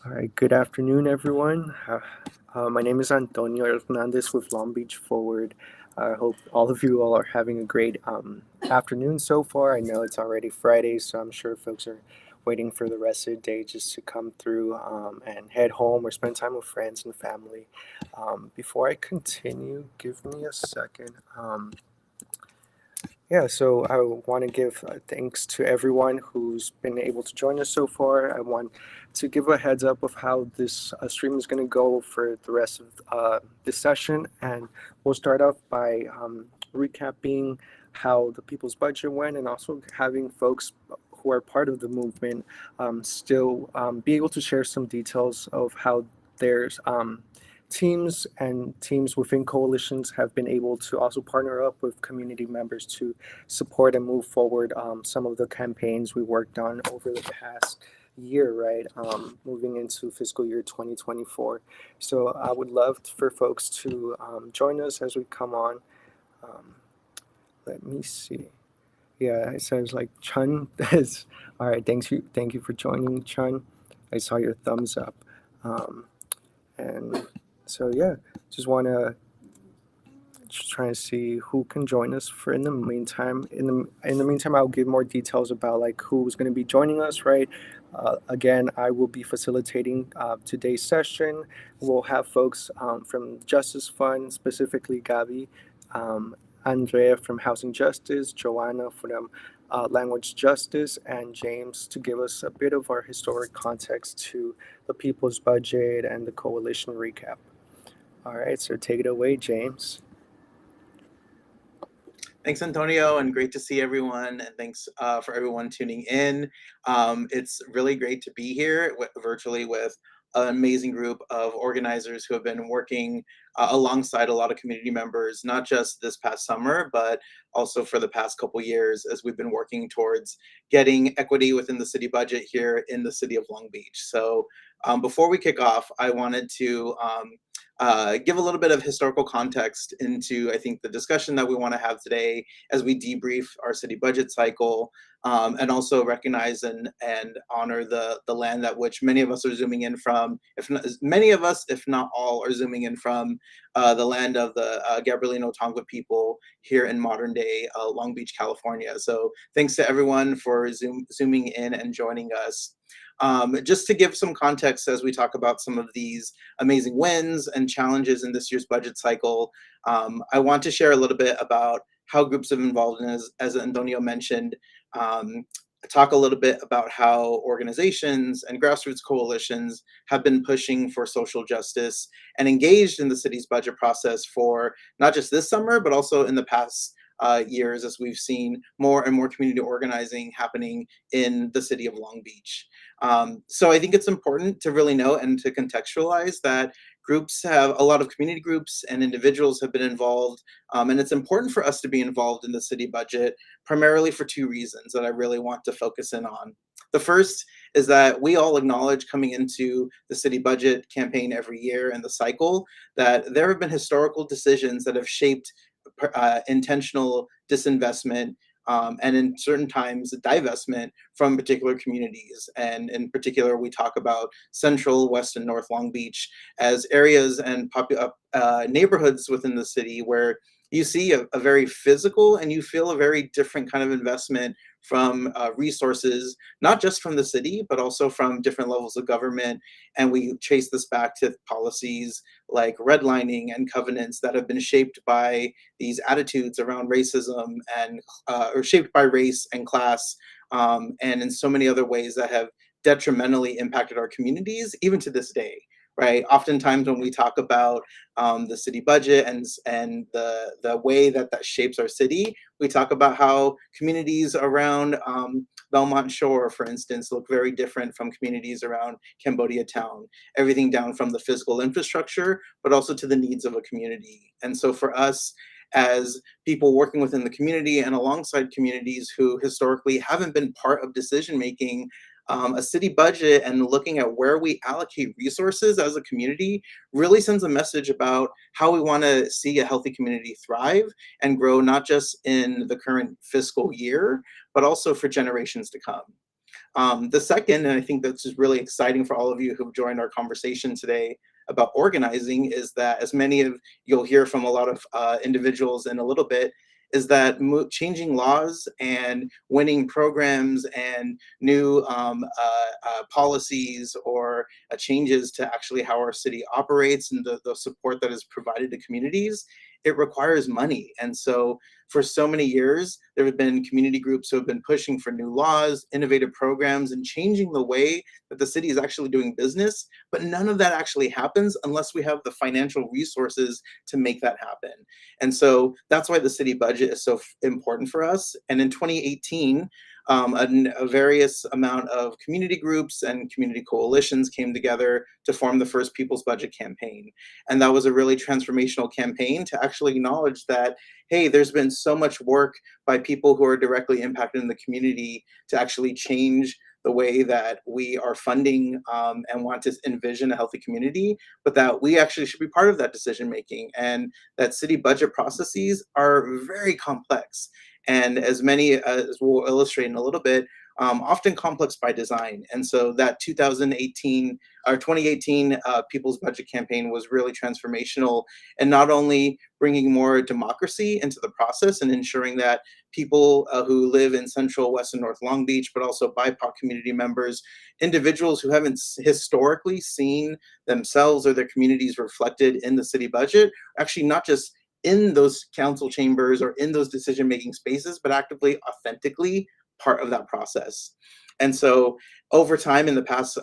All right, good afternoon, everyone. My name is Antonio Hernandez with Long Beach Forward. I hope all are having a great afternoon so far. I know it's already Friday, so I'm sure folks are waiting for the rest of the day just to come through and head home or spend time with friends and family. Before I continue, give me a second. Yeah, so I want to give thanks to everyone who's been able to join us so far. I want to give a heads up of how this stream is going to go for the rest of this session. And we'll start off by recapping how the People's Budget went and also having folks who are part of the movement still be able to share some details of how there's teams and teams within coalitions have been able to also partner up with community members to support and move forward some of the campaigns we worked on over the past year, right? Moving into fiscal year 2024. So I would love for folks to join us as we come on. Um, Let me see. Yeah, it says like Chun is all right. Thank you for joining, Chun. I saw your thumbs up. Um, and so yeah, just want to just trying to see who can join us for in the meantime. In the meantime, I'll give more details about like who's going to be joining us. Right. Again, I will be facilitating today's session. We'll have folks from Justice Fund, specifically Gabi, um, Andrea from Housing Justice, Joanna from Language Justice, and James to give us a bit of our historic context to the People's Budget and the Coalition recap. All right, so take it away, James. Thanks, Antonio, and great to see everyone. And thanks for everyone tuning in. It's really great to be here virtually with an amazing group of organizers who have been working alongside a lot of community members, not just this past summer, but also for the past couple years as we've been working towards getting equity within the city budget here in the city of Long Beach. So before we kick off, I wanted to give a little bit of historical context into, I think, the discussion that we want to have today as we debrief our city budget cycle, and also recognize and honor the land that which many of us are zooming in from. If not, many of us, if not all, are zooming in from the land of the Gabrielino Tongva people here in modern day Long Beach, California. So thanks to everyone for zooming in and joining us. Just to give some context as we talk about some of these amazing wins and challenges in this year's budget cycle, I want to share a little bit about how groups have involved in, as Antonio mentioned, talk a little bit about how organizations and grassroots coalitions have been pushing for social justice and engaged in the city's budget process for not just this summer, but also in the past years as we've seen more and more community organizing happening in the city of Long Beach. So I think it's important to really know and to contextualize that a lot of community groups and individuals have been involved. And it's important for us to be involved in the city budget, primarily for two reasons that I really want to focus in on. The first is that we all acknowledge coming into the city budget campaign every year and the cycle that there have been historical decisions that have shaped intentional disinvestment, and in certain times divestment from particular communities. And in particular, we talk about Central, West, and North Long Beach as areas and neighborhoods within the city where you see a very physical and you feel a very different kind of investment from resources, not just from the city, but also from different levels of government. And we trace this back to policies like redlining and covenants that have been shaped by these attitudes around racism and or shaped by race and class, and in so many other ways that have detrimentally impacted our communities, even to this day. Right. Oftentimes, when we talk about the city budget and the way that that shapes our city, we talk about how communities around Belmont Shore, for instance, look very different from communities around Cambodia Town. Everything down from the physical infrastructure, but also to the needs of a community. And so, for us, as people working within the community and alongside communities who historically haven't been part of decision making, a city budget and looking at where we allocate resources as a community really sends a message about how we want to see a healthy community thrive and grow, not just in the current fiscal year, but also for generations to come. The second, and I think that's just really exciting for all of you who've joined our conversation today about organizing, is that as many of you'll hear from a lot of individuals in a little bit, is that changing laws and winning programs and new policies or changes to actually how our city operates and the support that is provided to communities, it requires money. And so for so many years, there have been community groups who have been pushing for new laws, innovative programs, and changing the way that the city is actually doing business. But none of that actually happens unless we have the financial resources to make that happen. And so that's why the city budget is so important for us. And in 2018, a various amount of community groups and community coalitions came together to form the first People's Budget campaign. And that was a really transformational campaign to actually acknowledge that, hey, there's been so much work by people who are directly impacted in the community to actually change the way that we are funding and want to envision a healthy community, but that we actually should be part of that decision making, and that city budget processes are very complex. And as many as we'll illustrate in a little bit, often complex by design. And so that 2018 or 2018 People's Budget campaign was really transformational, and not only bringing more democracy into the process and ensuring that people who live in Central, West, and North Long Beach, but also BIPOC community members, individuals who haven't historically seen themselves or their communities reflected in the city budget, actually not just in those council chambers or in those decision-making spaces, but actively, authentically part of that process. And so over time in the past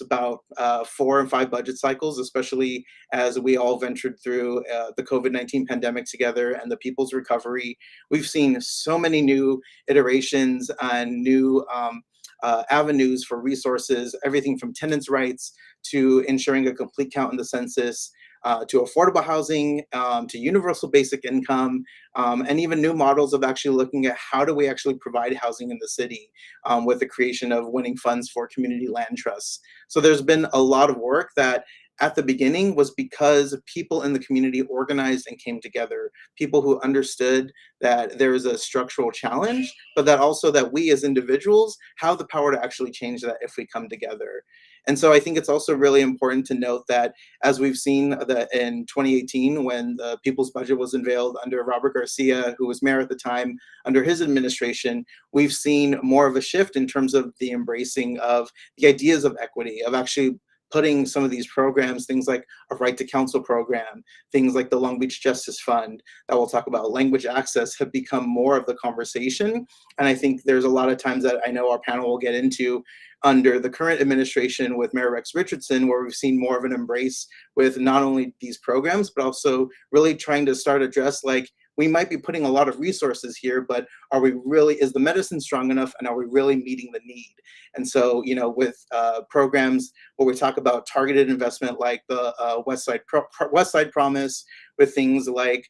about 4 and 5 budget cycles, especially as we all ventured through the COVID-19 pandemic together and the people's recovery, we've seen so many new iterations and new avenues for resources, everything from tenants' rights to ensuring a complete count in the census, to affordable housing, to universal basic income, and even new models of actually looking at how do we actually provide housing in the city with the creation of winning funds for community land trusts. So there's been a lot of work that at the beginning was because people in the community organized and came together, people who understood that there is a structural challenge, but that also that we as individuals have the power to actually change that if we come together. And so I think it's also really important to note that as we've seen that in 2018, when the People's Budget was unveiled under Robert Garcia, who was mayor at the time, under his administration, we've seen more of a shift in terms of the embracing of the ideas of equity, of actually putting some of these programs, things like a right to counsel program, things like the Long Beach Justice Fund that we'll talk about, language access, have become more of the conversation. And I think there's a lot of times that I know our panel will get into under the current administration with Mayor Rex Richardson, where we've seen more of an embrace with not only these programs, but also really trying to start address like, we might be putting a lot of resources here, but are we really, is the medicine strong enough, and are we really meeting the need? And so, you know, with programs where we talk about targeted investment like the West Side Promise, with things like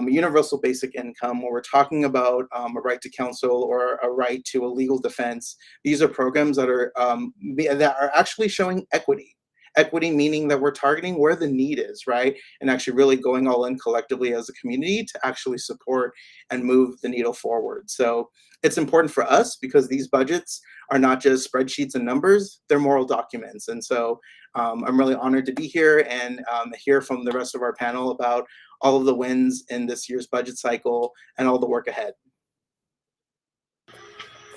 universal basic income, where we're talking about a right to counsel or a right to a legal defense. These are programs that are actually showing equity. Equity meaning that we're targeting where the need is, right? And actually really going all in collectively as a community to actually support and move the needle forward. So it's important for us because these budgets are not just spreadsheets and numbers, they're moral documents. And so I'm really honored to be here and hear from the rest of our panel about all of the wins in this year's budget cycle and all the work ahead.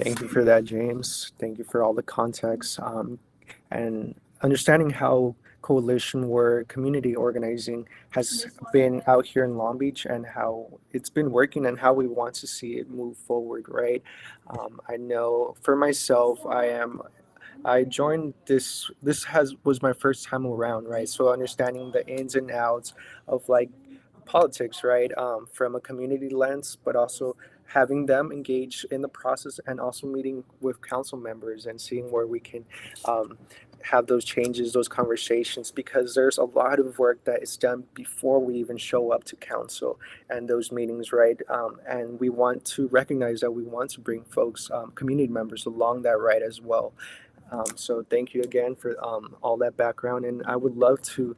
Thank you for that, James. Thank you for all the context and understanding how coalition work, community organizing has been out here in Long Beach and how it's been working and how we want to see it move forward, right? I know for myself, I joined this was my first time around, right? So understanding the ins and outs of like politics, right? From a community lens, but also having them engage in the process and also meeting with council members and seeing where we can have those changes, those conversations, because there's a lot of work that is done before we even show up to council and those meetings, right? And we want to recognize that we want to bring folks, community members along that ride as well. So thank you again for all that background. And I would love to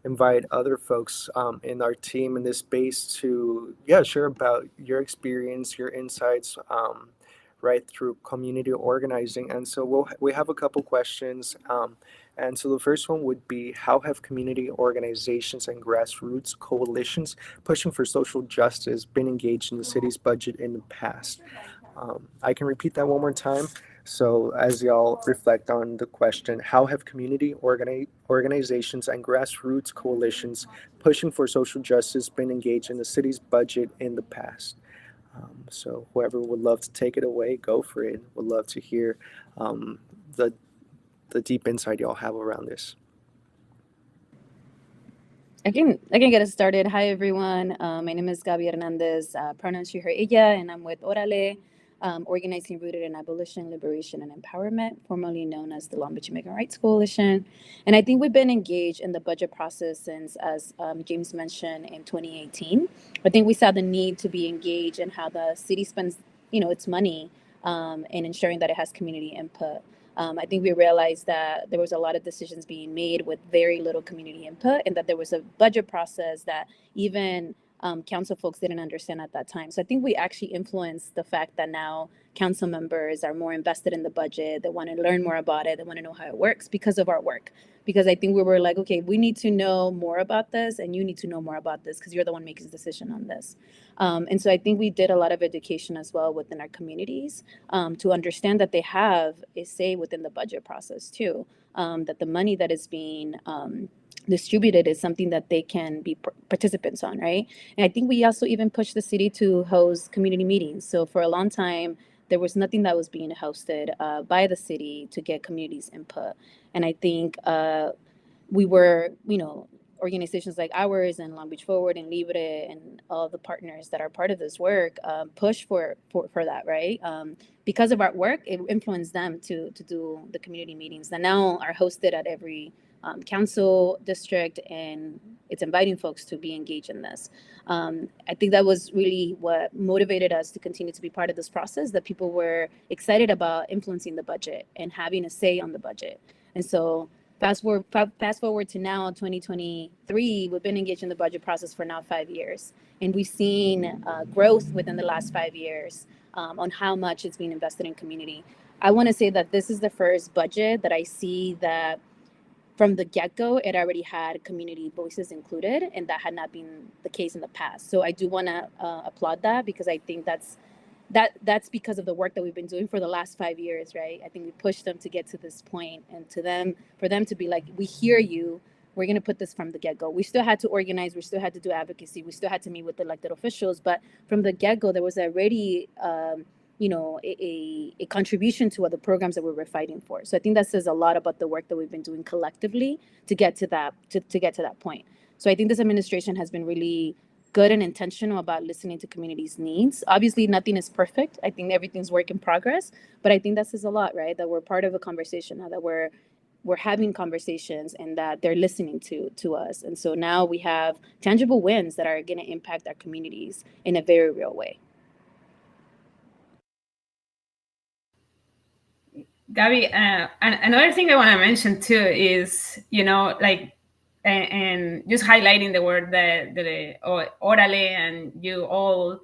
invite other folks in our team in this space to, share about your experience, your insights, right through community organizing. And so we have a couple questions. And so the first one would be, how have community organizations and grassroots coalitions pushing for social justice been engaged in the city's budget in the past? I can repeat that one more time. So as y'all reflect on the question, how have community organizations and grassroots coalitions pushing for social justice been engaged in the city's budget in the past? So whoever would love to take it away, go for it. Would love to hear um, the deep insight y'all have around this. I can get us started. Hi everyone. My name is Gabi Hernandez. Pronouns she her ella, and I'm with Orale, organizing rooted in abolition, liberation, and empowerment, formerly known as the Long Beach Immigrant Rights Coalition. And I think we've been engaged in the budget process since, as James mentioned, in 2018. I think we saw the need to be engaged in how the city spends, its money, and ensuring that it has community input. I think we realized that there was a lot of decisions being made with very little community input, and that there was a budget process that even council folks didn't understand at that time. So I think we actually influenced the fact that now council members are more invested in the budget. They want to learn more about it. They want to know how it works because of our work. Because I think we were like, okay, we need to know more about this, and you need to know more about this because you're the one making the decision on this. And so I think we did a lot of education as well within our communities to understand that they have a say within the budget process too, that the money that is being distributed is something that they can be participants on, right? And I think we also even pushed the city to host community meetings. So for a long time, there was nothing that was being hosted by the city to get communities' input. And I think we were, organizations like ours and Long Beach Forward and Libre and all the partners that are part of this work push for that, right? Because of our work, it influenced them to do the community meetings that now are hosted at every council district, and it's inviting folks to be engaged in this. I think that was really what motivated us to continue to be part of this process, that people were excited about influencing the budget and having a say on the budget. And so fast forward to now, 2023, we've been engaged in the budget process for now 5 years. And we've seen growth within the last 5 years on how much is being invested in community. I want to say that this is the first budget that I see that from the get-go, it already had community voices included, and that had not been the case in the past. So I do want to applaud that, because I think that's because of the work that we've been doing for the last 5 years, right? I think we pushed them to get to this point, and for them to be like, we hear you, we're going to put this from the get-go. We still had to organize, we still had to do advocacy, we still had to meet with elected officials, but from the get-go, there was already a contribution to other programs that we were fighting for. So I think that says a lot about the work that we've been doing collectively to get to that point. So I think this administration has been really good and intentional about listening to communities' needs. Obviously, nothing is perfect. I think everything's work in progress, but I think that says a lot, right? That we're part of a conversation now, that we're having conversations, and that they're listening to us. And so now we have tangible wins that are going to impact our communities in a very real way. Gabi, and another thing I want to mention too is, and just highlighting the work that the Orale and you all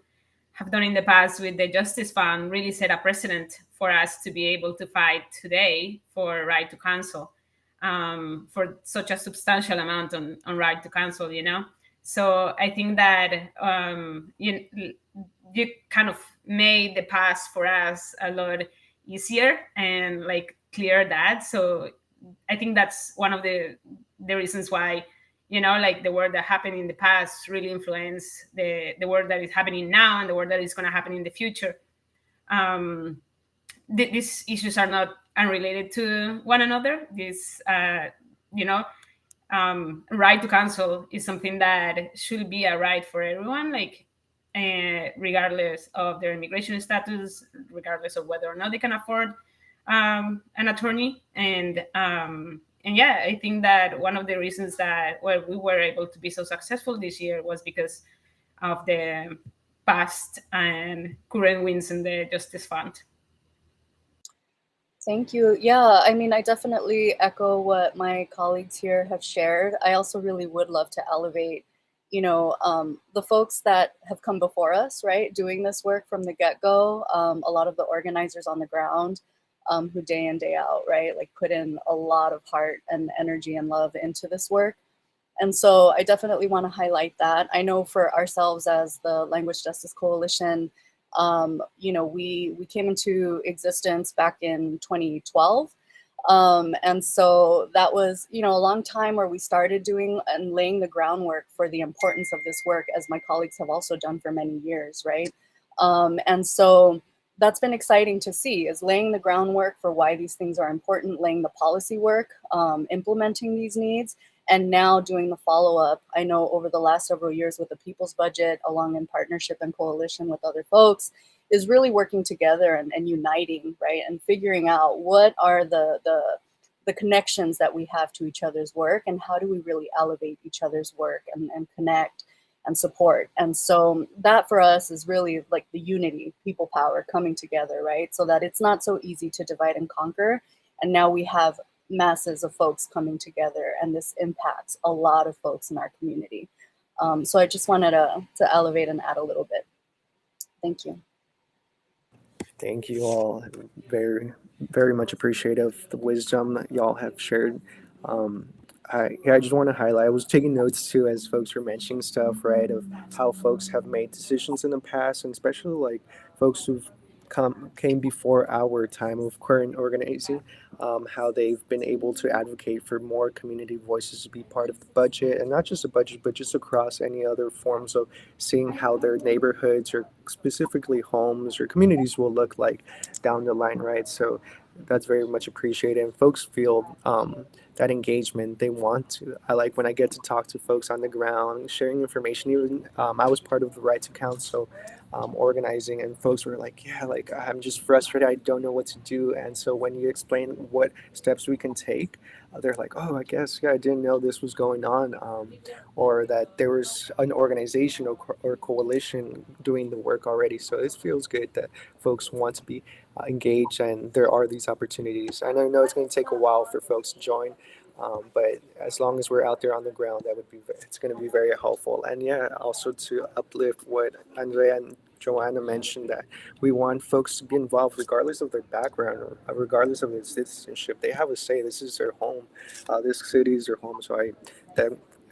have done in the past with the Justice Fund really set a precedent for us to be able to fight today for right to counsel, for such a substantial amount on right to counsel, So I think that you kind of made the past for us a lot easier and clear that. So I think that's one of the reasons why, the work that happened in the past really influenced the work that is happening now and the work that is going to happen in the future. These issues are not unrelated to one another. This, right to counsel is something that should be a right for everyone, regardless of their immigration status, regardless of whether or not they can afford an attorney. And yeah, I think that one of the reasons that we were able to be so successful this year was because of the past and current wins in the Justice Fund. Thank you. Yeah, I mean, I definitely echo what my colleagues here have shared. I also really would love to elevate the folks that have come before us, right, doing this work from the get-go, a lot of the organizers on the ground who day in, day out, right, like put in a lot of heart and energy and love into this work. And so I definitely want to highlight that. I know for ourselves as the Language Justice Coalition, we came into existence back in 2012. And so that was, a long time where we started doing and laying the groundwork for the importance of this work, as my colleagues have also done for many years, right? And so that's been exciting to see, is laying the groundwork for why these things are important, laying the policy work, implementing these needs, and now doing the follow-up. I know over the last several years with the People's Budget, along in partnership and coalition with other folks, is really working together and uniting, right? And figuring out what are the connections that we have to each other's work, and how do we really elevate each other's work and connect and support. And so that for us is really like the unity, people power coming together, right? So that it's not so easy to divide and conquer. And now we have masses of folks coming together, and this impacts a lot of folks in our community. So I just wanted to elevate and add a little bit. Thank you. Thank you all. Very, very much appreciative of the wisdom that y'all have shared. I just want to highlight, I was taking notes too as folks were mentioning stuff, right, of how folks have made decisions in the past, and especially like folks who've came before our time of current organizing, how they've been able to advocate for more community voices to be part of the budget, and not just the budget, but just across any other forms of seeing how their neighborhoods or specifically homes or communities will look like down the line, right? So that's very much appreciated, and folks feel that engagement. They want to. I like when I get to talk to folks on the ground, sharing information. Even I was part of the Right to Counsel organizing, and folks were like, yeah, like I'm just frustrated, I don't know what to do. And so when you explain what steps we can take, they're like, oh, I guess, yeah, I didn't know this was going on, or that there was an organization or coalition doing the work already. So it feels good that folks want to be engaged, and there are these opportunities. And I know it's going to take a while for folks to join, but as long as we're out there on the ground, it's going to be very helpful. And yeah, also to uplift what Andrea and Joanna mentioned, that we want folks to be involved regardless of their background or regardless of their citizenship. They have a say. This is their home. This city is their home. So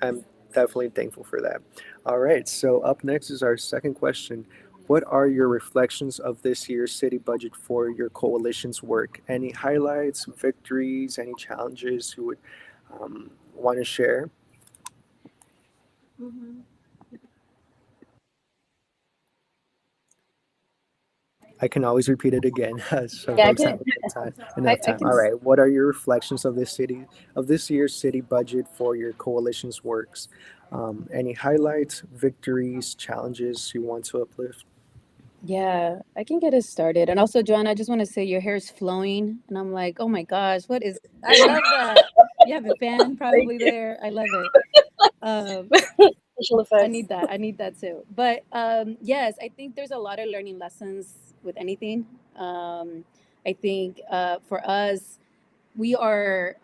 I'm definitely thankful for that. All right. So up next is our second question. What are your reflections of this year's city budget for your coalition's work? Any highlights, victories, any challenges you would want to share? Mm-hmm. I can always repeat it again, so Yeah, I folks can. have enough I time. can. All right. What are your reflections of this year's city budget for your coalition's works? Any highlights, victories, challenges you want to uplift? Yeah, I can get us started. And also, Joanna, I just want to say your hair is flowing, and I'm like, oh my gosh, what is? I love that. You have a fan probably there. I love it. Special I effects. need that. I need that too. But yes, I think there's a lot of learning lessons with anything. I think for us, we are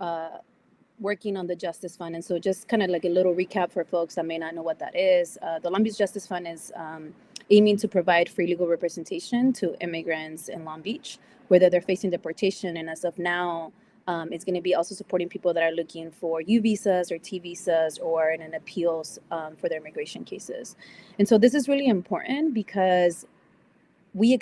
working on the Justice Fund. And so just kind of like a little recap for folks that may not know what that is. The Long Beach Justice Fund is aiming to provide free legal representation to immigrants in Long Beach, whether they're facing deportation. And as of now, it's going to be also supporting people that are looking for U visas or T visas or in an appeals for their immigration cases. And so this is really important because we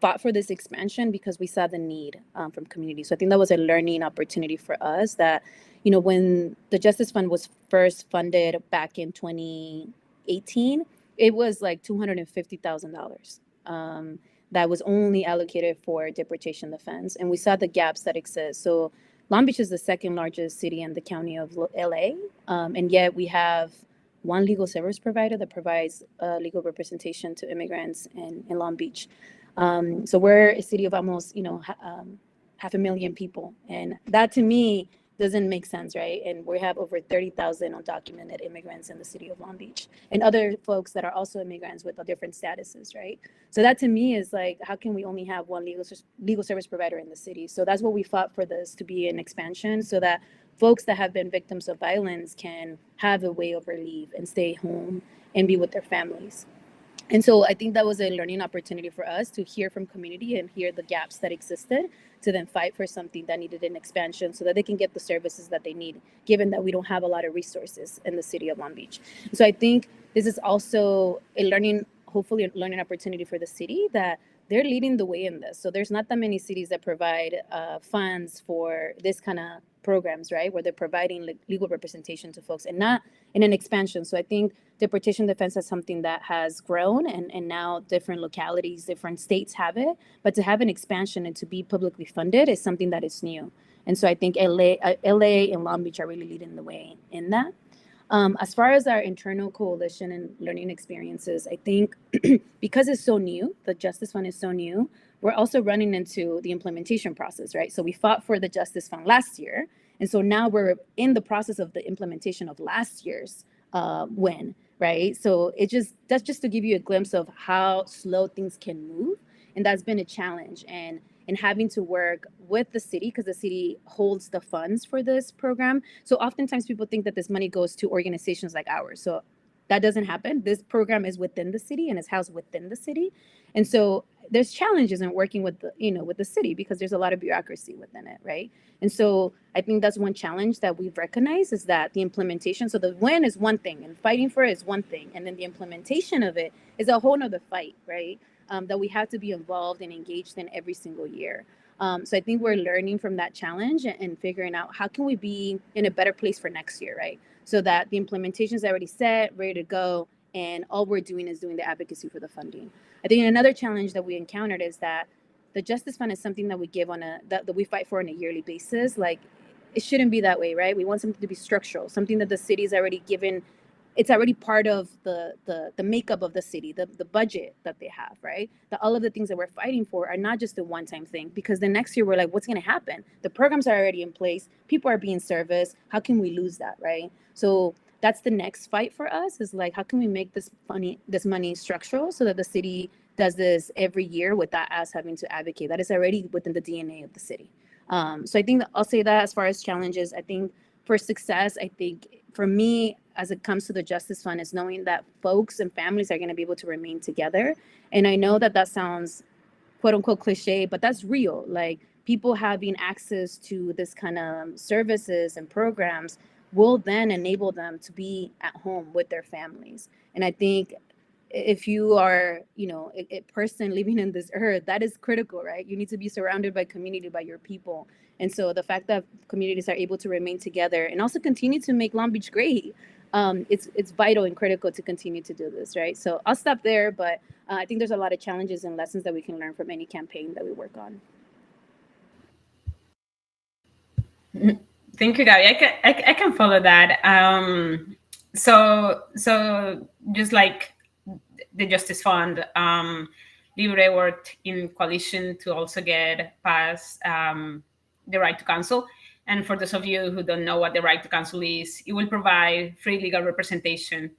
fought for this expansion because we saw the need from community. So I think that was a learning opportunity for us that, when the Justice Fund was first funded back in 2018, it was like $250,000 that was only allocated for deportation defense. And we saw the gaps that exist. So Long Beach is the second largest city in the county of LA. And yet we have one legal service provider that provides legal representation to immigrants in Long Beach. So we're a city of almost, 500,000 people. And that to me doesn't make sense, right? And we have over 30,000 undocumented immigrants in the city of Long Beach and other folks that are also immigrants with different statuses, right? So that to me is like, how can we only have one legal service provider in the city? So that's what we fought for this to be an expansion so that folks that have been victims of violence can have a way of relief and stay home and be with their families. And so I think that was a learning opportunity for us to hear from community and hear the gaps that existed, to then fight for something that needed an expansion so that they can get the services that they need, given that we don't have a lot of resources in the city of Long Beach. So I think this is also a learning, hopefully a learning opportunity for the city, that they're leading the way in this. So there's not that many cities that provide funds for this kind of programs, right? Where they're providing legal representation to folks and not in an expansion. So I think deportation defense is something that has grown, and now different localities, different states have it. But to have an expansion and to be publicly funded is something that is new. And so I think LA and Long Beach are really leading the way in that. As far as our internal coalition and learning experiences, I think because it's so new, the Justice Fund is so new, we're also running into the implementation process, right? So we fought for the Justice Fund last year. And so now we're in the process of the implementation of last year's win, right? So that's just to give you a glimpse of how slow things can move. And that's been a challenge. And having to work with the city, because the city holds the funds for this program. So oftentimes people think that this money goes to organizations like ours. So that doesn't happen. This program is within the city and is housed within the city. And so there's challenges in working with with the city, because there's a lot of bureaucracy within it, right? And so I think that's one challenge that we've recognized, is that the implementation, so the win is one thing and fighting for it is one thing, and then the implementation of it is a whole nother fight, right? That we have to be involved and engaged in every single year. So I think we're learning from that challenge and figuring out how can we be in a better place for next year, right? So that the implementation is already set, ready to go, and all we're doing is doing the advocacy for the funding. I think another challenge that we encountered is that the Justice Fund is something that we give that we fight for on a yearly basis. Like, it shouldn't be that way, right? We want something to be structural, something that the city's already given. It's already part of the makeup of the city, the budget that they have, right? That all of the things that we're fighting for are not just a one-time thing, because the next year we're like, what's going to happen? The programs are already in place. People are being serviced. How can we lose that, right? So that's the next fight for us, is like, how can we make this money structural so that the city does this every year without us having to advocate? That is already within the DNA of the city. So I think that I'll say that as far as challenges. I think for success, I think for me, as it comes to the Justice Fund, is knowing that folks and families are going to be able to remain together. And I know that sounds quote unquote cliche, but that's real. Like, people having access to this kind of services and programs will then enable them to be at home with their families. And I think if you are, a person living in this earth, that is critical, right? You need to be surrounded by community, by your people. And so the fact that communities are able to remain together and also continue to make Long Beach great, it's vital and critical to continue to do this, right? So I'll stop there, but I think there's a lot of challenges and lessons that we can learn from any campaign that we work on. Thank you, Gabby. I can follow that. So just like the Justice Fund, Libre worked in coalition to also get past the right to counsel. And for those of you who don't know what the right to counsel is, it will provide free legal representation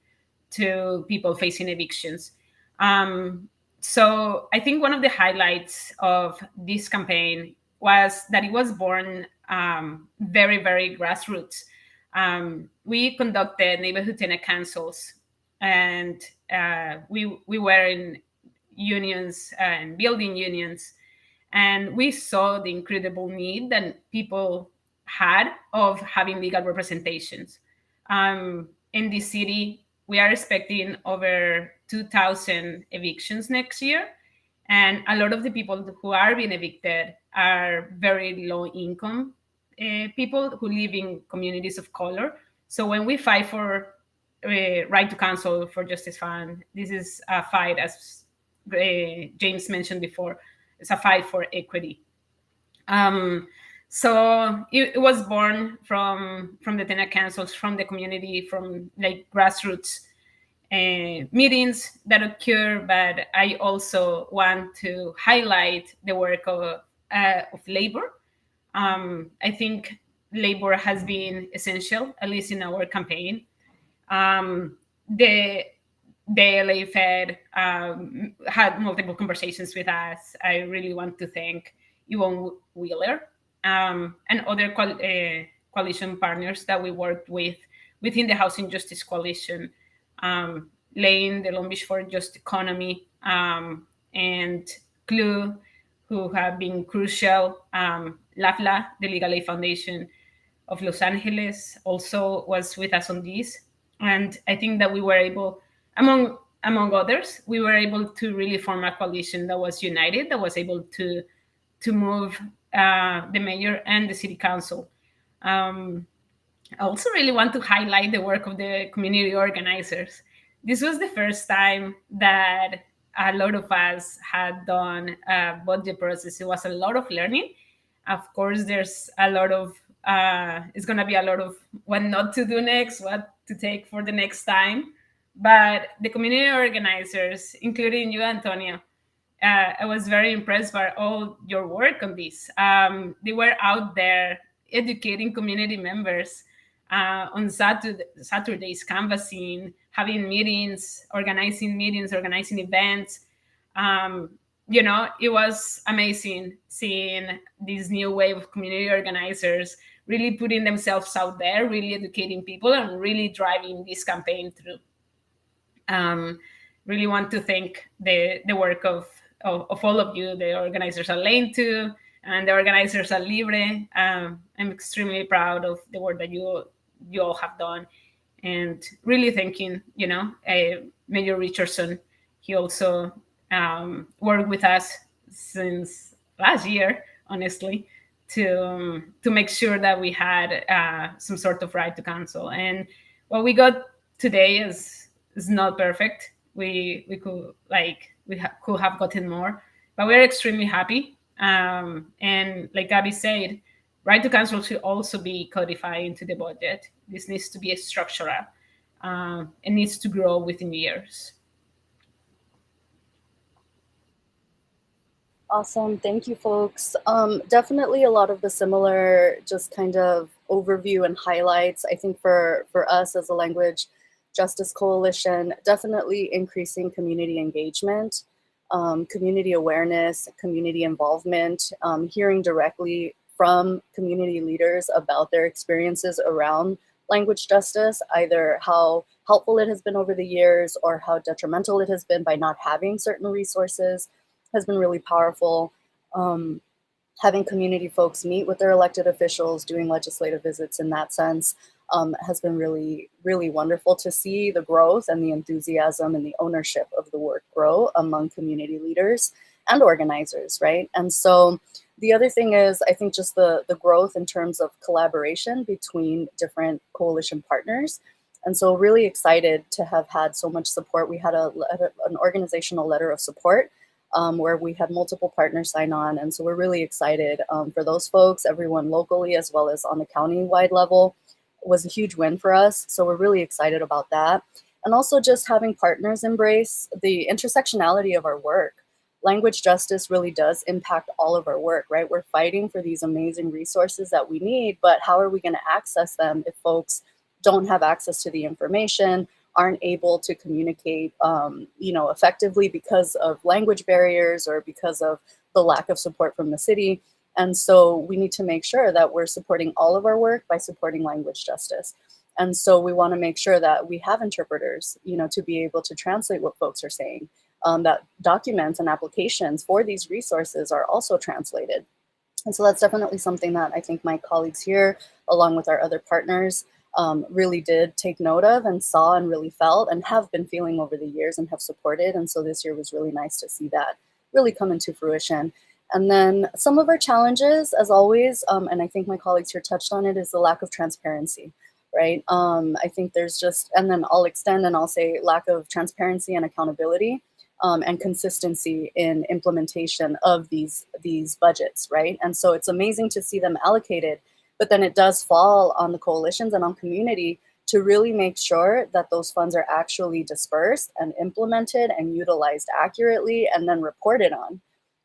to people facing evictions. So I think one of the highlights of this campaign was that it was born very, very grassroots. We conducted neighborhood tenant councils, and we were in unions and building unions, and we saw the incredible need that people had of having legal representations. In this city, we are expecting over 2,000 evictions next year, and a lot of the people who are being evicted are very low income people who live in communities of color. So when we fight for right to counsel for Justice Fund, this is a fight, as James mentioned before, it's a fight for equity. So it was born from the tenant councils, from the community, from like grassroots meetings that occur. But I also want to highlight the work of labor. I think labor has been essential, at least in our campaign. The LA Fed had multiple conversations with us. I really want to thank Yvonne Wheeler and other coalition partners that we worked with within the Housing Justice Coalition, laying the Long Beach for Just Economy, and CLUE, who have been crucial. LAFLA, the Legal Aid Foundation of Los Angeles, also was with us on this. And I think that we were able, among others, we were able to really form a coalition that was united, that was able to move the mayor and the city council. I also really want to highlight the work of the community organizers. This was the first time that a lot of us had done a budget process. It was a lot of learning. Of course, there's a lot of, it's going to be a lot of what not to do next, what to take for the next time. But the community organizers, including you, Antonio, I was very impressed by all your work on this. They were out there educating community members on Saturdays, canvassing, having meetings, organizing events. It was amazing seeing this new wave of community organizers really putting themselves out there, really educating people, and really driving this campaign through. Really want to thank the work of all of you, the organizers at Lane 2 and the organizers at Libre. I'm extremely proud of the work that you all have done, and really thanking, Mayor Richardson. He also worked with us since last year, honestly, to make sure that we had some sort of right to counsel. And what we got today is not perfect. We could could have gotten more, but we're extremely happy. And like Gabby said, right to counsel should also be codified into the budget. This needs to be structural. It needs to grow within years. Awesome. Thank you, folks. Definitely a lot of the similar just kind of overview and highlights. I think for us as a Language Justice Coalition, definitely increasing community engagement, community awareness, community involvement, hearing directly from community leaders about their experiences around language justice, either how helpful it has been over the years or how detrimental it has been by not having certain resources, has been really powerful. Having community folks meet with their elected officials, doing legislative visits in that sense, has been really, really wonderful to see the growth and the enthusiasm and the ownership of the work grow among community leaders and organizers, right? And so the other thing is, I think just the growth in terms of collaboration between different coalition partners. And so really excited to have had so much support. We had an organizational letter of support where we had multiple partners sign on. And so we're really excited for those folks, everyone locally as well as on the county-wide level. Was a huge win for us. So we're really excited about that. And also just having partners embrace the intersectionality of our work. Language justice really does impact all of our work, right? We're fighting for these amazing resources that we need, but how are we going to access them if folks don't have access to the information, aren't able to communicate, effectively because of language barriers or because of the lack of support from the city? And so we need to make sure that we're supporting all of our work by supporting language justice. And so we want to make sure that we have interpreters, to be able to translate what folks are saying, that documents and applications for these resources are also translated. And so that's definitely something that I think my colleagues here, along with our other partners, really did take note of and saw and really felt and have been feeling over the years and have supported. And so this year was really nice to see that really come into fruition. And then some of our challenges, as always, and I think my colleagues here touched on it, is the lack of transparency, right? I think there's just, and then I'll extend and I'll say lack of transparency and accountability and consistency in implementation of these budgets, right? And so it's amazing to see them allocated, but then it does fall on the coalitions and on community to really make sure that those funds are actually dispersed and implemented and utilized accurately and then reported on.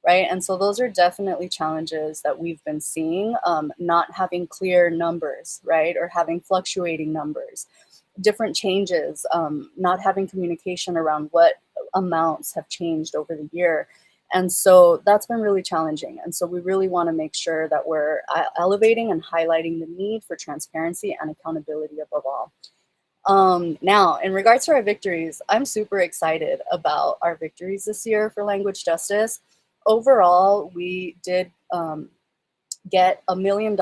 Right. And so those are definitely challenges that we've been seeing, not having clear numbers, right, or having fluctuating numbers, different changes, not having communication around what amounts have changed over the year. And so that's been really challenging. And so we really want to make sure that we're elevating and highlighting the need for transparency and accountability above all. Now, in regards to our victories, I'm super excited about our victories this year for language justice. Overall, we did get $1 million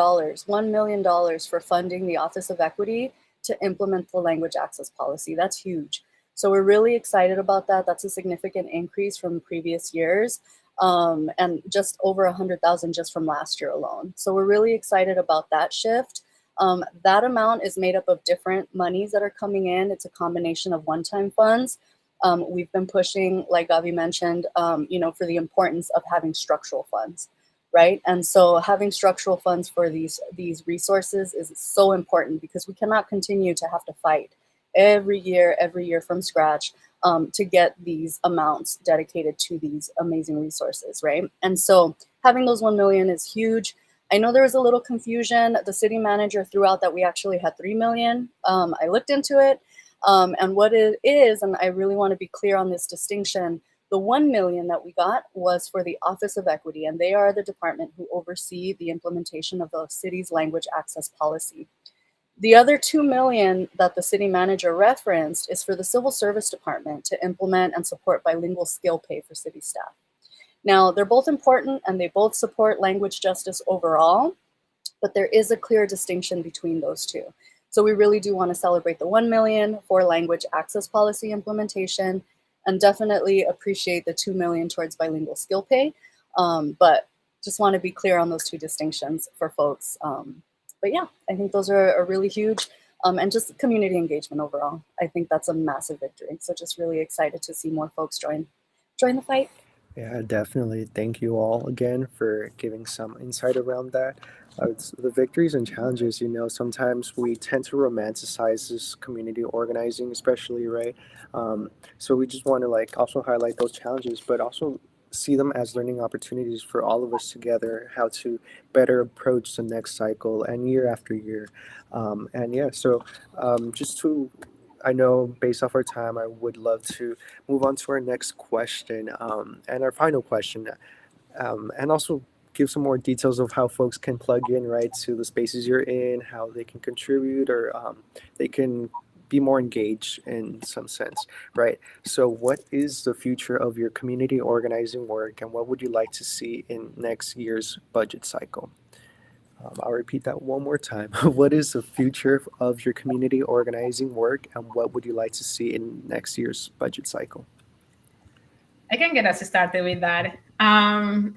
for funding the Office of Equity to implement the language access policy. That's huge. So we're really excited about that. That's a significant increase from previous years, and just over 100,000 just from last year alone. So we're really excited about that shift. That amount is made up of different monies that are coming in. It's a combination of one-time funds. We've been pushing, like Gabi mentioned, for the importance of having structural funds, right? And so having structural funds for these resources is so important, because we cannot continue to have to fight every year from scratch to get these amounts dedicated to these amazing resources, right? And so having those 1 million is huge. I know there was a little confusion. The city manager threw out that we actually had 3 million. I looked into it, and what it is, and I really want to be clear on this distinction, the 1 million that we got was for the Office of Equity, and they are the department who oversee the implementation of the city's language access policy. The other 2 million that the city manager referenced is for the Civil Service Department to implement and support bilingual skill pay for city staff. Now, they're both important and they both support language justice overall, but there is a clear distinction between those two. So we really do want to celebrate the 1 million for language access policy implementation, and definitely appreciate the 2 million towards bilingual skill pay. But just want to be clear on those two distinctions for folks. But yeah, I think those are really huge, and just community engagement overall. I think that's a massive victory. So just really excited to see more folks join the fight. Yeah, definitely. Thank you all again for giving some insight around that. It's the victories and challenges, sometimes we tend to romanticize this community organizing, especially, right? So we just want to also highlight those challenges, but also see them as learning opportunities for all of us together, how to better approach the next cycle and year after year. And yeah, so I know based off our time, I would love to move on to our next question, and our final question, and also give some more details of how folks can plug in, right, to the spaces you're in, how they can contribute, or they can be more engaged in some sense, right? So what is the future of your community organizing work, and what would you like to see in next year's budget cycle? I'll repeat that one more time. What is the future of your community organizing work, and what would you like to see in next year's budget cycle? I can get us started with that.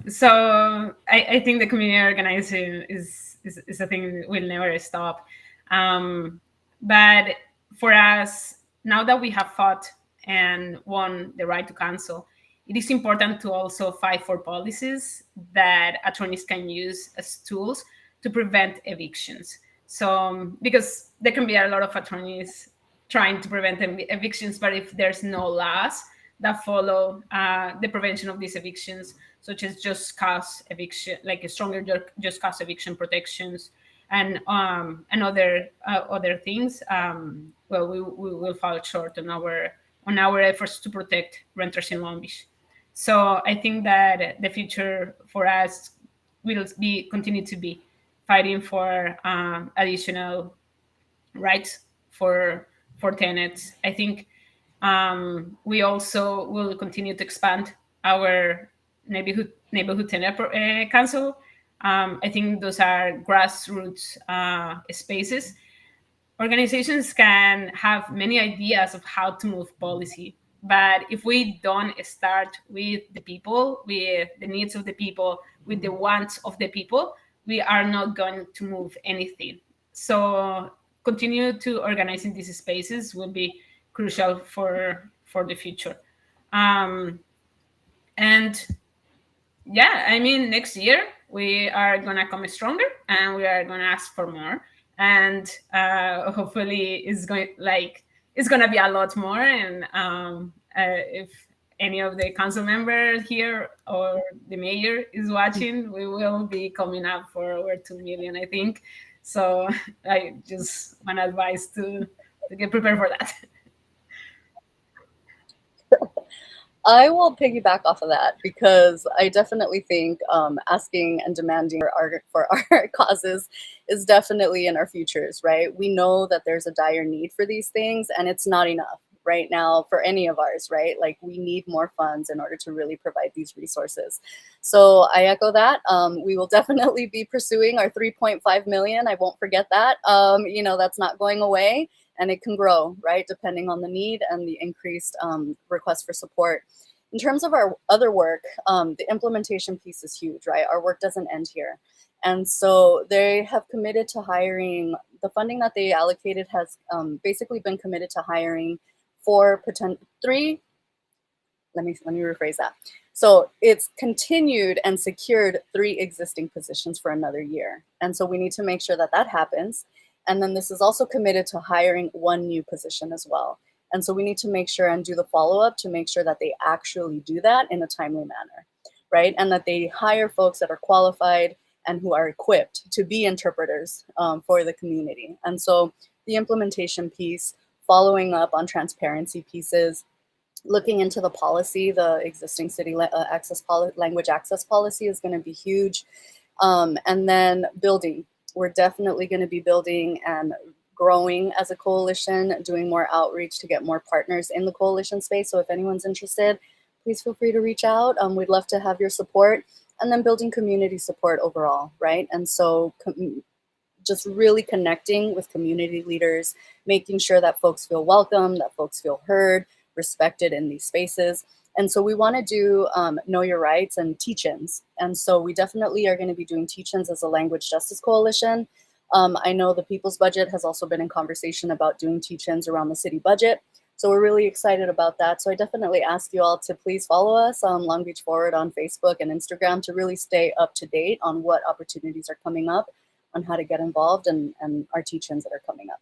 So I think the community organizing is a thing that will never stop. But for us, now that we have fought and won the right to counsel, it is important to also fight for policies that attorneys can use as tools to prevent evictions. So, because there can be a lot of attorneys trying to prevent evictions, but if there's no laws that follow the prevention of these evictions, such as just cause eviction, like a stronger just cause eviction protections, and other things, well, we will fall short on our efforts to protect renters in Long Beach. So I think that the future for us will continue to be fighting for additional rights for tenants. I think we also will continue to expand our neighborhood tenant council. I think those are grassroots spaces. Organizations can have many ideas of how to move policy, but if we don't start with the people, with the needs of the people, with the wants of the people, we are not going to move anything. So continue to organize in these spaces will be crucial for the future. And yeah, I mean, next year we are gonna come stronger and we are gonna ask for more, and hopefully it's gonna be a lot more. And if any of the council members here or the mayor is watching, we will be coming up for over 2 million, I think. So I just want to advise to get prepared for that. I will piggyback off of that because I definitely think asking and demanding for our causes is definitely in our futures, right? We know that there's a dire need for these things, and it's not enough right now for any of ours, right? Like we need more funds in order to really provide these resources. So I echo that. We will definitely be pursuing our 3.5 million. I won't forget that. That's not going away. And it can grow, right, depending on the need and the increased request for support. In terms of our other work, the implementation piece is huge, right? Our work doesn't end here. And so they have committed to hiring, the funding that they allocated has basically been committed to hiring let me rephrase that. So it's continued and secured 3 existing positions for another year. And so we need to make sure that that happens. And then this is also committed to hiring 1 new position as well. And so we need to make sure and do the follow-up to make sure that they actually do that in a timely manner, right? And that they hire folks that are qualified and who are equipped to be interpreters for the community. And so the implementation piece, following up on transparency pieces, looking into the policy, the existing city language access policy is going to be huge. And then building. We're definitely going to be building and growing as a coalition, doing more outreach to get more partners in the coalition space. So if anyone's interested, please feel free to reach out. We'd love to have your support. And then building community support overall, right? And so just really connecting with community leaders, making sure that folks feel welcome, that folks feel heard, respected in these spaces. And so we want to do Know Your Rights and teach-ins. And so we definitely are going to be doing teach-ins as a Language Justice Coalition. I know the People's Budget has also been in conversation about doing teach-ins around the city budget. So we're really excited about that. So I definitely ask you all to please follow us on Long Beach Forward on Facebook and Instagram to really stay up to date on what opportunities are coming up, on how to get involved, and our teach-ins that are coming up.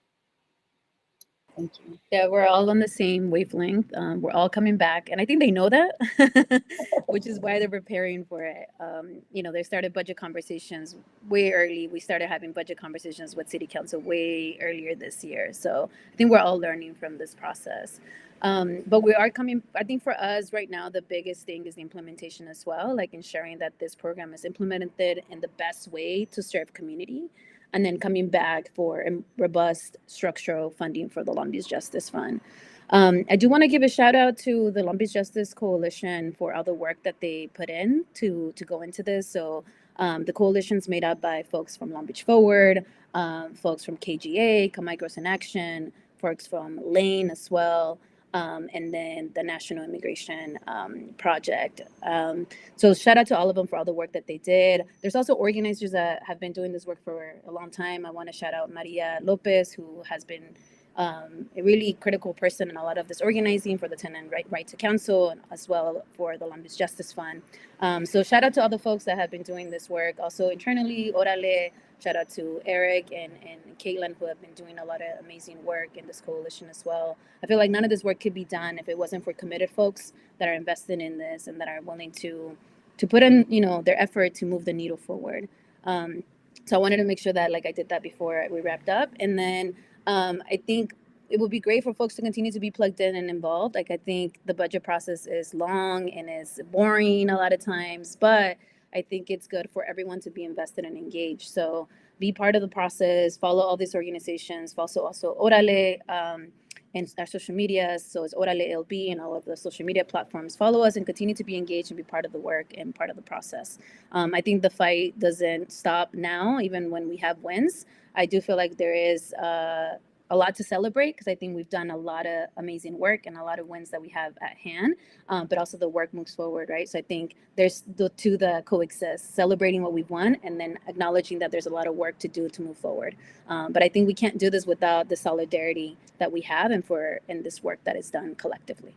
Thank you. Yeah, we're all on the same wavelength. We're all coming back, and I think they know that, which is why they're preparing for it. They started budget conversations way early. We started having budget conversations with City Council way earlier this year. So I think we're all learning from this process. But we are coming, I think for us right now, the biggest thing is the implementation as well, like ensuring that this program is implemented in the best way to serve community. And then coming back for robust structural funding for the Long Beach Justice Fund. I do want to give a shout out to the Long Beach Justice Coalition for all the work that they put in to go into this. So the coalition's made up by folks from Long Beach Forward, folks from KGA, Kamigros in Action, folks from Lane as well, and then the National Immigration Project. So shout out to all of them for all the work that they did. There's also organizers that have been doing this work for a long time. I want to shout out Maria Lopez, who has been a really critical person in a lot of this organizing for the Tenant Right to Council, and as well for the Long Beach Justice Fund. So shout out to all the folks that have been doing this work. Also internally, Orale, shout out to Eric and Caitlin, who have been doing a lot of amazing work in this coalition as well. I feel like none of this work could be done if it wasn't for committed folks that are invested in this and that are willing to put in, their effort to move the needle forward. So I wanted to make sure that I did that before we wrapped up. And then I think it would be great for folks to continue to be plugged in and involved. I think the budget process is long and is boring a lot of times, but I think it's good for everyone to be invested and engaged. So be part of the process, follow all these organizations, also Orale and our social media. So it's Orale LB and all of the social media platforms. Follow us and continue to be engaged and be part of the work and part of the process. I think the fight doesn't stop now, even when we have wins. I do feel like there is a lot to celebrate because I think we've done a lot of amazing work and a lot of wins that we have at hand, but also the work moves forward, right? So I think there's the two that coexist, celebrating what we've won and then acknowledging that there's a lot of work to do to move forward. But I think we can't do this without the solidarity that we have and this work that is done collectively.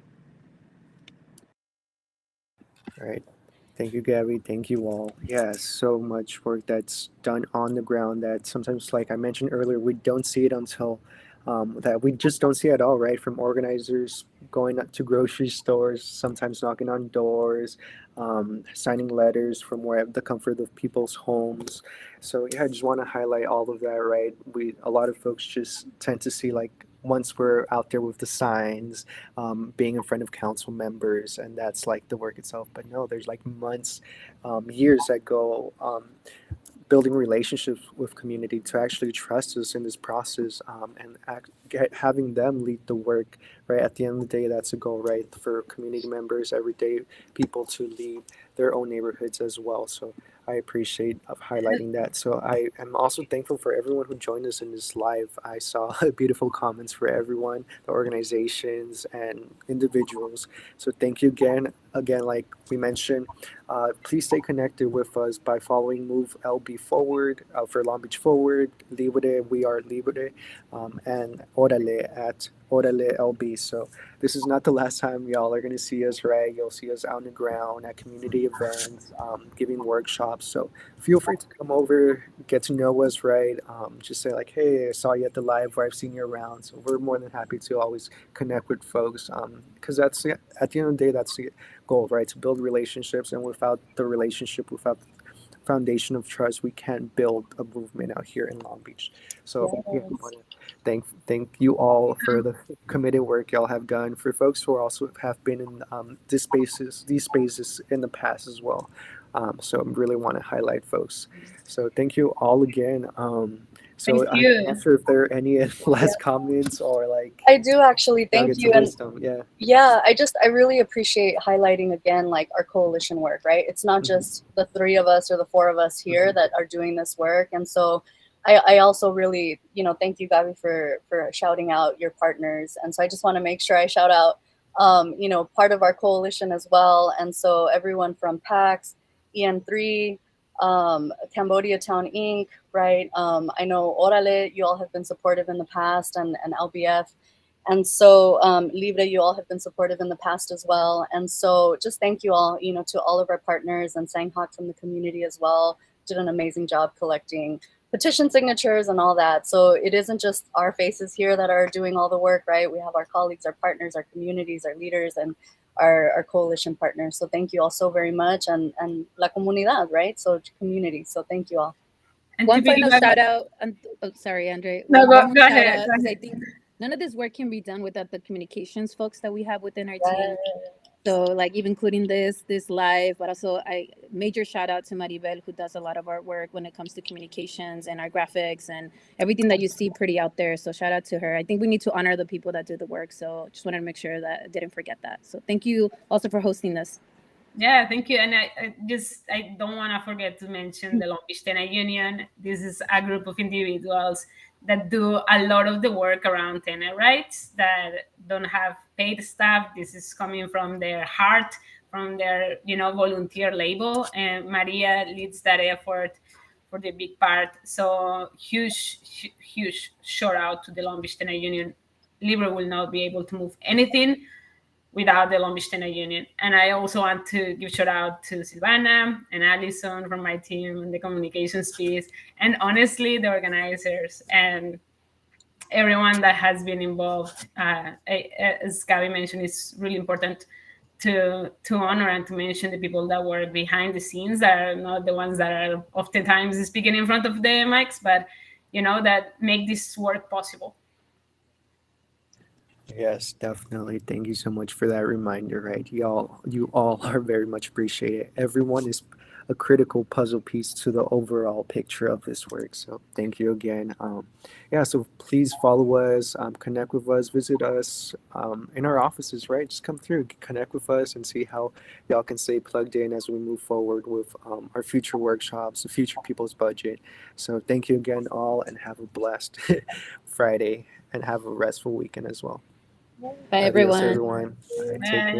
All right. Thank you, Gabby. Thank you all. Yeah, so much work that's done on the ground that sometimes, like I mentioned earlier, we don't see it until that we just don't see at all, right? From organizers going up to grocery stores, sometimes knocking on doors, signing letters from where the comfort of people's homes. So yeah, I just want to highlight all of that, right? A lot of folks just tend to see once we're out there with the signs, being in front of council members, and that's like the work itself. But no, there's like months, years that go building relationships with community to actually trust us in this process, and having them lead the work, right? At the end of the day, that's a goal, right? For community members, everyday people to lead their own neighborhoods as well. So I appreciate of highlighting that. So I am also thankful for everyone who joined us in this live. I saw beautiful comments for everyone, the organizations and individuals. So thank you again. Again, like we mentioned, please stay connected with us by following Move LB Forward, for Long Beach Forward, Libre, We Are Libre, and Orale at Orale LB. So this is not the last time y'all are going to see us, right? You'll see us out on the ground at community events, giving workshops. So feel free to come over, get to know us, right? Just say like, hey, I saw you at the live, or I've seen you around. So we're more than happy to always connect with folks, because that's at the end of the day, that's the goal, right? To build relationships, and without the relationship, without the foundation of trust, we can't build a movement out here in Long Beach. So yeah, I want to thank you all for the committed work y'all have done. For folks who also have been in these spaces in the past as well. So I really want to highlight folks. So thank you all again. So Thank you. I'm not sure if there are any last comments or like I do actually. Thank nuggets you. of And wisdom. Yeah. yeah, I really appreciate highlighting again like our coalition work, right? It's not just the three of us or the four of us here that are doing this work. And so I also really, thank you, Gabi, for shouting out your partners. And so I just want to make sure I shout out part of our coalition as well. And so everyone from PAX, EN3, Cambodia Town Inc., right? I know Orale, you all have been supportive in the past, and LBF. And so Libre, you all have been supportive in the past as well. And so just thank you all, to all of our partners, and Sanghak from the community as well did an amazing job collecting petition signatures and all that. So it isn't just our faces here that are doing all the work, right? We have our colleagues, our partners, our communities, our leaders, and our coalition partners. So thank you all so very much. And la comunidad, right? So community. So thank you all. And One to final piggyback- shout out. Sorry, Andre. No, One go more shout ahead, out, go because I ahead. think none of this work can be done without the communications folks that we have within our Yes. team. So like even including this live, but also I major shout out to Maribel, who does a lot of our work when it comes to communications and our graphics and everything that you see pretty out there. So shout out to her. I think we need to honor the people that do the work. So just wanted to make sure that I didn't forget that. So thank you also for hosting this. Yeah, thank you. And I don't want to forget to mention the Long Beach Tenant Union. This is a group of individuals that do a lot of the work around tenant rights, that don't have paid staff. This is coming from their heart, from their volunteer label. And Maria leads that effort for the big part. So huge shout out to the Long Beach Tenant Union. Libre will not be able to move anything without the Long Beach Tenant Union. And I also want to give shout out to Silvana and Allison from my team, the communications piece, and honestly, the organizers and everyone that has been involved. As Gabi mentioned, it's really important to honor and to mention the people that were behind the scenes, that are not the ones that are oftentimes speaking in front of the mics, but that make this work possible. Yes, definitely. Thank you so much for that reminder, right? You all are very much appreciated. Everyone is a critical puzzle piece to the overall picture of this work. So thank you again. Yeah, so please follow us, connect with us, visit us in our offices, right? Just come through, connect with us, and see how y'all can stay plugged in as we move forward with our future workshops, the future people's budget. So thank you again all, and have a blessed Friday, and have a restful weekend as well. Bye, Adios, everyone. everyone. All right, take care.